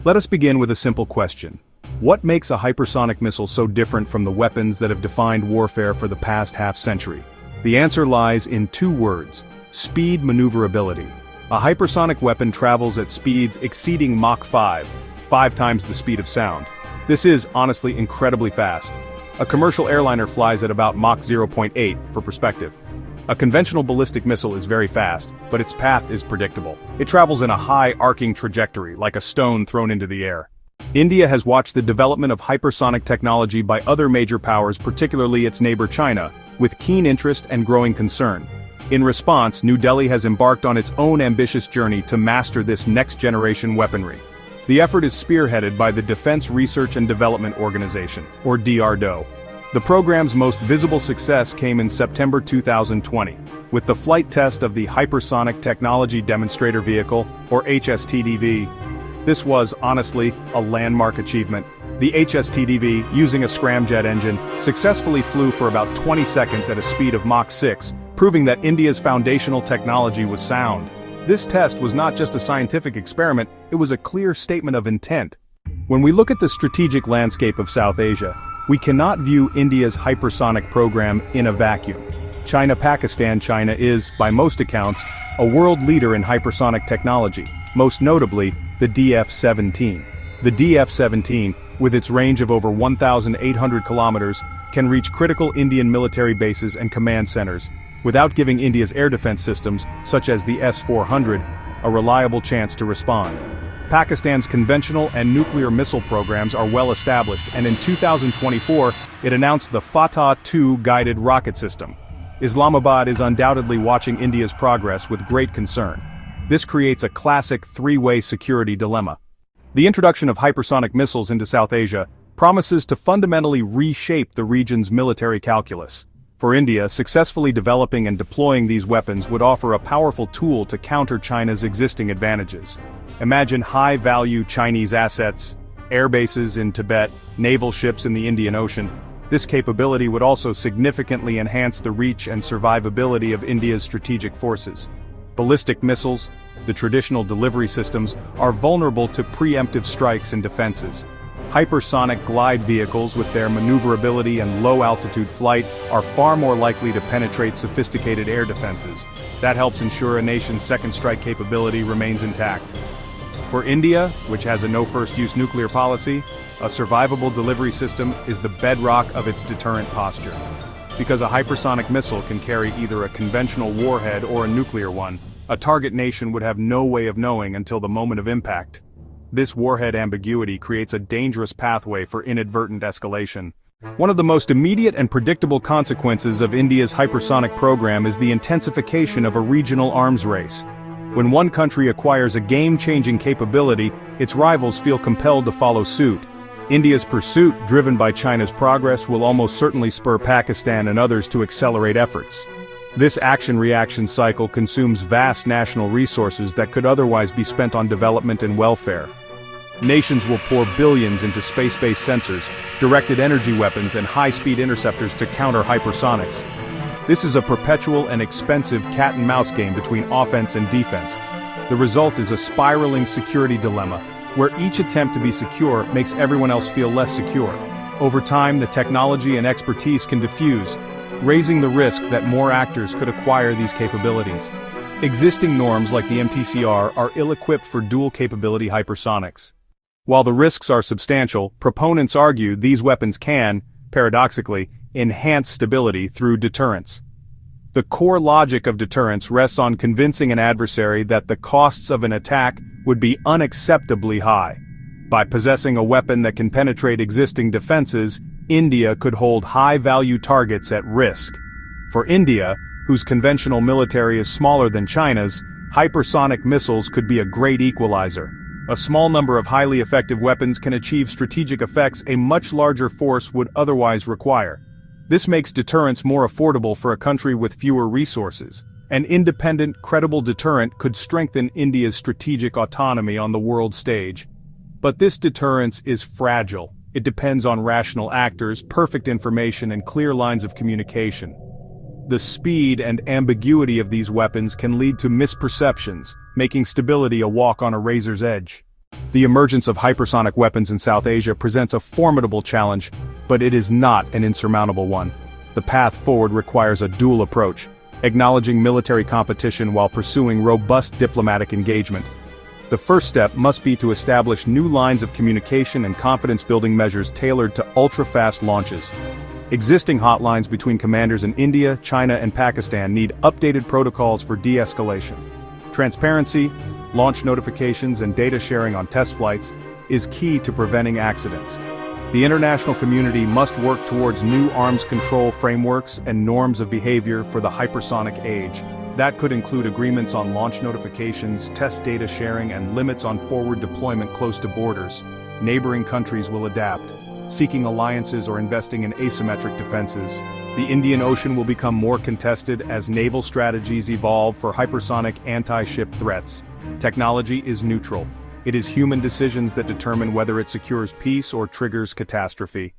Let us begin with a simple question. What makes a hypersonic missile so different from the weapons that have defined warfare for the past half-century? The answer lies in two words: speed maneuverability. A hypersonic weapon travels at speeds exceeding Mach 5, 5 times the speed of sound. This is, honestly, incredibly fast. A commercial airliner flies at about Mach 0.8, for perspective. A conventional ballistic missile is very fast, but its path is predictable. It travels in a high arcing trajectory, like a stone thrown into the air. India has watched the development of hypersonic technology by other major powers, particularly its neighbor China, with keen interest and growing concern. In response, New Delhi has embarked on its own ambitious journey to master this next-generation weaponry. The effort is spearheaded by the Defense Research and Development Organization, or DRDO. The program's most visible success came in September 2020, with the flight test of the Hypersonic Technology Demonstrator Vehicle, or HSTDV. This was, honestly, a landmark achievement. The HSTDV, using a scramjet engine, successfully flew for about 20 seconds at a speed of Mach 6, proving that India's foundational technology was sound. This test was not just a scientific experiment, it was a clear statement of intent. When we look at the strategic landscape of South Asia, we cannot view India's hypersonic program in a vacuum. China is, by most accounts, a world leader in hypersonic technology, most notably, the DF-17. The DF-17, with its range of over 1,800 kilometers, can reach critical Indian military bases and command centers, without giving India's air defense systems, such as the S-400, a reliable chance to respond. Pakistan's conventional and nuclear missile programs are well established, and in 2024, it announced the Fateh-2 guided rocket system. Islamabad is undoubtedly watching India's progress with great concern. This creates a classic three-way security dilemma. The introduction of hypersonic missiles into South Asia promises to fundamentally reshape the region's military calculus. For India, successfully developing and deploying these weapons would offer a powerful tool to counter China's existing advantages. Imagine high-value Chinese assets, air bases in Tibet, naval ships in the Indian Ocean. This capability would also significantly enhance the reach and survivability of India's strategic forces. Ballistic missiles, the traditional delivery systems, are vulnerable to preemptive strikes and defenses. Hypersonic glide vehicles, with their maneuverability and low-altitude flight, are far more likely to penetrate sophisticated air defenses. That helps ensure a nation's second strike capability remains intact. For India, which has a no-first-use nuclear policy, a survivable delivery system is the bedrock of its deterrent posture. Because a hypersonic missile can carry either a conventional warhead or a nuclear one, a target nation would have no way of knowing until the moment of impact. This warhead ambiguity creates a dangerous pathway for inadvertent escalation. One of the most immediate and predictable consequences of India's hypersonic program is the intensification of a regional arms race. When one country acquires a game-changing capability, its rivals feel compelled to follow suit. India's pursuit, driven by China's progress, will almost certainly spur Pakistan and others to accelerate efforts. This action-reaction cycle consumes vast national resources that could otherwise be spent on development and welfare. Nations will pour billions into space-based sensors, directed energy weapons, and high-speed interceptors to counter hypersonics. This is a perpetual and expensive cat-and-mouse game between offense and defense. The result is a spiraling security dilemma, where each attempt to be secure makes everyone else feel less secure. Over time, the technology and expertise can diffuse, raising the risk that more actors could acquire these capabilities. Existing norms like the MTCR are ill-equipped for dual-capability hypersonics. While the risks are substantial, proponents argue these weapons can, paradoxically, enhance stability through deterrence. The core logic of deterrence rests on convincing an adversary that the costs of an attack would be unacceptably high. By possessing a weapon that can penetrate existing defenses, India could hold high-value targets at risk. For India, whose conventional military is smaller than China's, hypersonic missiles could be a great equalizer. A small number of highly effective weapons can achieve strategic effects a much larger force would otherwise require. This makes deterrence more affordable for a country with fewer resources. An independent, credible deterrent could strengthen India's strategic autonomy on the world stage. But this deterrence is fragile. It depends on rational actors, perfect information, and clear lines of communication. The speed and ambiguity of these weapons can lead to misperceptions, making stability a walk on a razor's edge. The emergence of hypersonic weapons in South Asia presents a formidable challenge, but it is not an insurmountable one. The path forward requires a dual approach, acknowledging military competition while pursuing robust diplomatic engagement. The first step must be to establish new lines of communication and confidence-building measures tailored to ultra-fast launches. Existing hotlines between commanders in India, China, and Pakistan need updated protocols for de-escalation. Transparency, launch notifications, and data sharing on test flights is key to preventing accidents. The international community must work towards new arms control frameworks and norms of behavior for the hypersonic age. That could include agreements on launch notifications, test data sharing, and limits on forward deployment close to borders. Neighboring countries will adapt, seeking alliances or investing in asymmetric defenses. The Indian Ocean will become more contested as naval strategies evolve for hypersonic anti-ship threats. Technology is neutral. It is human decisions that determine whether it secures peace or triggers catastrophe.